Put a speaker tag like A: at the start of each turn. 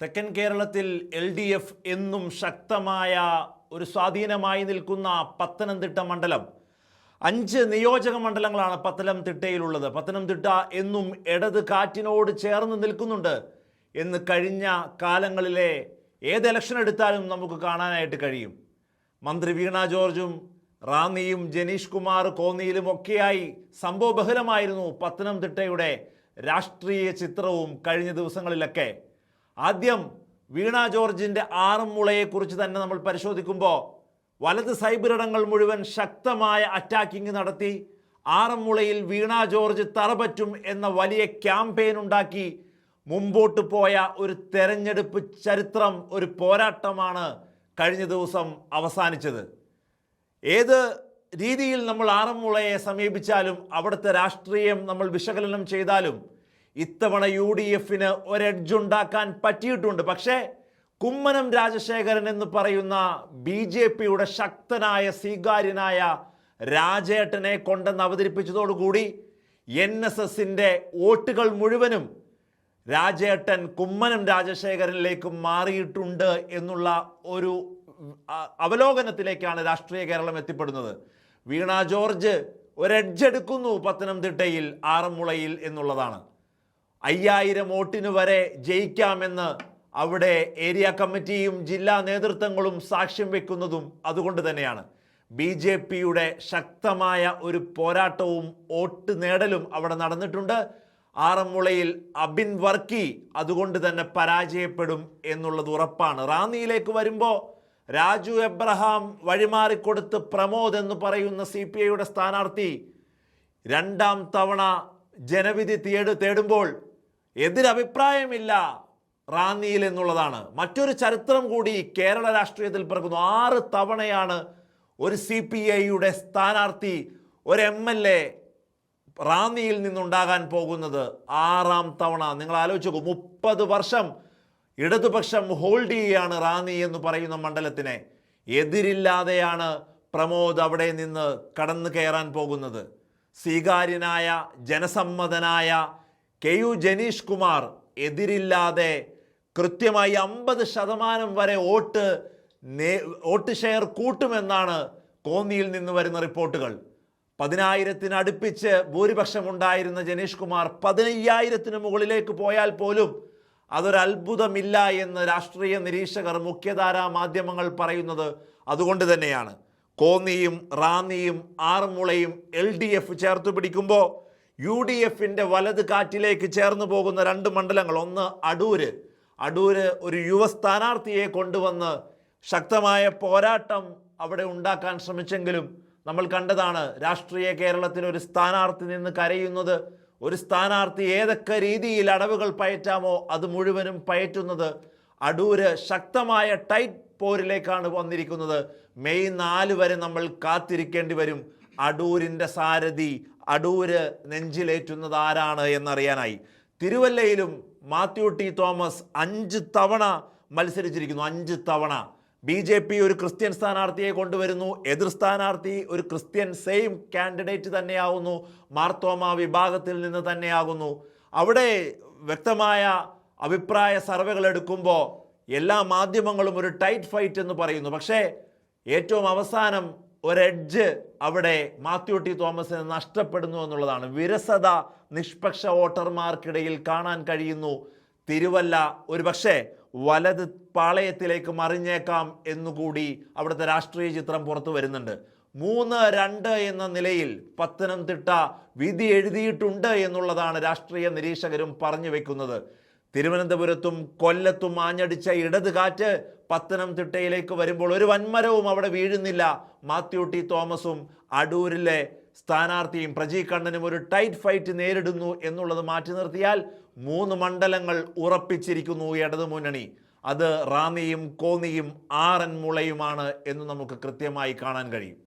A: തെക്കൻ കേരളത്തിൽ LDF എന്നും ശക്തമായ ഒരു സ്വാധീനമായി നിൽക്കുന്ന പത്തനംതിട്ട മണ്ഡലം 5 നിയോജക മണ്ഡലങ്ങളാണ് പത്തനംതിട്ടയിലുള്ളത്. പത്തനംതിട്ട എന്നും ഇടത് കാറ്റിനോട് ചേർന്ന് നിൽക്കുന്നുണ്ട് എന്ന് കഴിഞ്ഞ കാലങ്ങളിലെ ഏത് ഇലക്ഷൻ എടുത്താലും നമുക്ക് കാണാനായിട്ട് കഴിയും. മന്ത്രി വീണ ജോർജും റാന്നിയും ജനീഷ് കുമാർ കോന്നിയിലും ഒക്കെയായി സംഭവബഹുലമായിരുന്നു പത്തനംതിട്ടയുടെ രാഷ്ട്രീയ ചിത്രവും കഴിഞ്ഞ ദിവസങ്ങളിലൊക്കെ. ആദ്യം വീണ ജോർജിൻ്റെ ആറന്മുളയെക്കുറിച്ച് തന്നെ നമ്മൾ പരിശോധിക്കുമ്പോൾ വലത് സൈബറിടങ്ങൾ മുഴുവൻ ശക്തമായ അറ്റാക്കിംഗ് നടത്തി ആറന്മുളയിൽ വീണ ജോർജ് തറപറ്റും എന്ന വലിയ ക്യാമ്പയിൻ ഉണ്ടാക്കി മുമ്പോട്ട് പോയ ഒരു തെരഞ്ഞെടുപ്പ് ചരിത്രം, ഒരു പോരാട്ടമാണ് കഴിഞ്ഞ ദിവസം അവസാനിച്ചത്. ഏത് രീതിയിൽ നമ്മൾ ആറന്മുളയെ സമീപിച്ചാലും അവിടുത്തെ രാഷ്ട്രീയം നമ്മൾ വിശകലനം ചെയ്താലും ഇത്തവണ UDFന് ഒരു എഡ്ജ് ഉണ്ടാക്കാൻ പറ്റിയിട്ടുണ്ട്. പക്ഷേ കുമ്മനം രാജശേഖരൻ എന്ന് പറയുന്ന BJPയുടെ ശക്തനായ സ്വീകാര്യനായ രാജേട്ടനെ കൊണ്ടെന്ന് അവതരിപ്പിച്ചതോടുകൂടി NSSന്റെ വോട്ടുകൾ മുഴുവനും രാജേട്ടൻ കുമ്മനം രാജശേഖരനിലേക്ക് മാറിയിട്ടുണ്ട് എന്നുള്ള ഒരു അവലോകനത്തിലേക്കാണ് രാഷ്ട്രീയ കേരളം എത്തിപ്പെടുന്നത്. വീണ ജോർജ് ഒരു എഡ്ജ് എടുക്കുന്നു പത്തനംതിട്ടയിൽ ആറന്മുളയിൽ എന്നുള്ളതാണ്. 5000 വോട്ടിന് വരെ ജയിക്കാമെന്ന് അവിടെ ഏരിയ കമ്മിറ്റിയും ജില്ലാ നേതൃത്വങ്ങളും സാക്ഷ്യം വെക്കുന്നതും അതുകൊണ്ട് തന്നെയാണ്. BJPയുടെ ശക്തമായ ഒരു പോരാട്ടവും വോട്ട് നേടലും അവിടെ നടന്നിട്ടുണ്ട്. ആറന്മുളയിൽ അബിൻ വർക്കി അതുകൊണ്ട് തന്നെ പരാജയപ്പെടും എന്നുള്ളത് ഉറപ്പാണ്. റാന്നിയിലേക്ക് വരുമ്പോൾ രാജു എബ്രഹാം വഴിമാറിക്കൊടുത്ത് പ്രമോദ് എന്ന് പറയുന്ന CPIയുടെ സ്ഥാനാർത്ഥി 2ാം തവണ ജനവിധി തേടുമ്പോൾ എതിരഭിപ്രായമില്ല റാന്നിയിൽ എന്നുള്ളതാണ്. മറ്റൊരു ചരിത്രം കൂടി കേരള രാഷ്ട്രീയത്തിൽ പിറക്കുന്നു. 6 തവണയാണ് ഒരു CPIയുടെ സ്ഥാനാർത്ഥി, ഒരു MLA റാന്നിയിൽ നിന്നുണ്ടാകാൻ പോകുന്നത്. 6ാം തവണ. നിങ്ങൾ ആലോചിച്ച് നോക്കൂ, 30 വർഷം ഇടതുപക്ഷം ഹോൾഡ് ചെയ്യുകയാണ് റാന്നി എന്ന് പറയുന്ന മണ്ഡലത്തിനെ. എതിരില്ലാതെയാണ് പ്രമോദ് അവിടെ നിന്ന് കടന്നു കയറാൻ പോകുന്നത്. സ്വീകാര്യനായ ജനസമ്മതനായ KU ജനീഷ് കുമാർ എതിരില്ലാതെ കൃത്യമായി 50% വരെ വോട്ട് ഷെയർ കൂട്ടുമെന്നാണ് കോന്നിയിൽ നിന്ന് വരുന്ന റിപ്പോർട്ടുകൾ. 10,000-ന് അടുപ്പിച്ച് ഭൂരിപക്ഷമുണ്ടായിരുന്ന ജനീഷ് കുമാർ 15,000-ന് മുകളിലേക്ക് പോയാൽ പോലും അതൊരത്ഭുതമില്ല എന്ന് രാഷ്ട്രീയ നിരീക്ഷകർ, മുഖ്യധാരാ മാധ്യമങ്ങൾ പറയുന്നത് അതുകൊണ്ട് തന്നെയാണ്. കോന്നിയും റാന്നിയും ആറന്മുളയും LDF ചേർത്ത് പിടിക്കുമ്പോൾ UDFന്റെ വലത് കാറ്റിലേക്ക് ചേർന്ന് പോകുന്ന 2 മണ്ഡലങ്ങൾ. ഒന്ന് അടൂര് ഒരു യുവ സ്ഥാനാർത്ഥിയെ കൊണ്ടുവന്ന് ശക്തമായ പോരാട്ടം അവിടെ ഉണ്ടാക്കാൻ ശ്രമിച്ചെങ്കിലും നമ്മൾ കണ്ടതാണ് രാഷ്ട്രീയ കേരളത്തിൽ ഒരു സ്ഥാനാർത്ഥി നിന്ന് കരയുന്നത്. ഒരു സ്ഥാനാർത്ഥി ഏതൊക്കെ രീതിയിൽ അടവുകൾ പയറ്റാമോ അത് മുഴുവനും പയറ്റുന്നത്. അടൂര് ശക്തമായ ടൈറ്റ് പോരിലേക്കാണ് വന്നിരിക്കുന്നത്. മെയ് 4 വരെ നമ്മൾ കാത്തിരിക്കേണ്ടി വരും അടൂരിൻ്റെ സാരഥി, അടൂര് നെഞ്ചിലേറ്റുന്നത് ആരാണ് എന്നറിയാനായി. തിരുവല്ലയിലും മാത്യു ടി തോമസ് 5 തവണ മത്സരിച്ചിരിക്കുന്നു. 5 തവണ. BJP ഒരു ക്രിസ്ത്യൻ സ്ഥാനാർത്ഥിയെ കൊണ്ടുവരുന്നു. എതിർ സ്ഥാനാർത്ഥി ഒരു ക്രിസ്ത്യൻ സെയിം കാൻഡിഡേറ്റ് തന്നെയാവുന്നു, മാർത്തോമ വിഭാഗത്തിൽ നിന്ന് തന്നെയാകുന്നു. അവിടെ വ്യക്തമായ അഭിപ്രായ സർവേകൾ എടുക്കുമ്പോൾ എല്ലാ മാധ്യമങ്ങളും ഒരു ടൈറ്റ് ഫൈറ്റ് എന്ന് പറയുന്നു. പക്ഷേ ഏറ്റവും അവസാനം ഒരു എഡ്ജ് അവിടെ മാത്യു ടി തോമസിന് നഷ്ടപ്പെടുന്നു എന്നുള്ളതാണ്. വിരസത നിഷ്പക്ഷ വോട്ടർമാർക്കിടയിൽ കാണാൻ കഴിയുന്നു. തിരുവല്ല ഒരു പക്ഷേ വലത് പാളയത്തിലേക്ക് മറിഞ്ഞേക്കാം എന്നുകൂടി അവിടുത്തെ രാഷ്ട്രീയ ചിത്രം പുറത്തു വരുന്നുണ്ട്. 3-2 എന്ന നിലയിൽ പത്തനംതിട്ട വിധി എഴുതിയിട്ടുണ്ട് എന്നുള്ളതാണ് രാഷ്ട്രീയ നിരീക്ഷകരും പറഞ്ഞു വെക്കുന്നത്. തിരുവനന്തപുരത്തും കൊല്ലത്തും ആഞ്ഞടിച്ച ഇടത് കാറ്റ് പത്തനംതിട്ടയിലേക്ക് വരുമ്പോൾ ഒരു വൻമരവും അവിടെ വീഴുന്നില്ല. മാത്യു ടി തോമസും അടൂരിലെ സ്ഥാനാർത്ഥിയും പ്രജി കണ്ണനും ഒരു ടൈറ്റ് ഫൈറ്റ് നേരിടുന്നു എന്നുള്ളത് മാറ്റി നിർത്തിയാൽ 3 മണ്ഡലങ്ങൾ ഉറപ്പിച്ചിരിക്കുന്നു ഇടതുമുന്നണി. അത് റാന്നിയും കോന്നിയും ആറന്മുളയുമാണ് എന്ന് നമുക്ക് കൃത്യമായി കാണാൻ കഴിയും.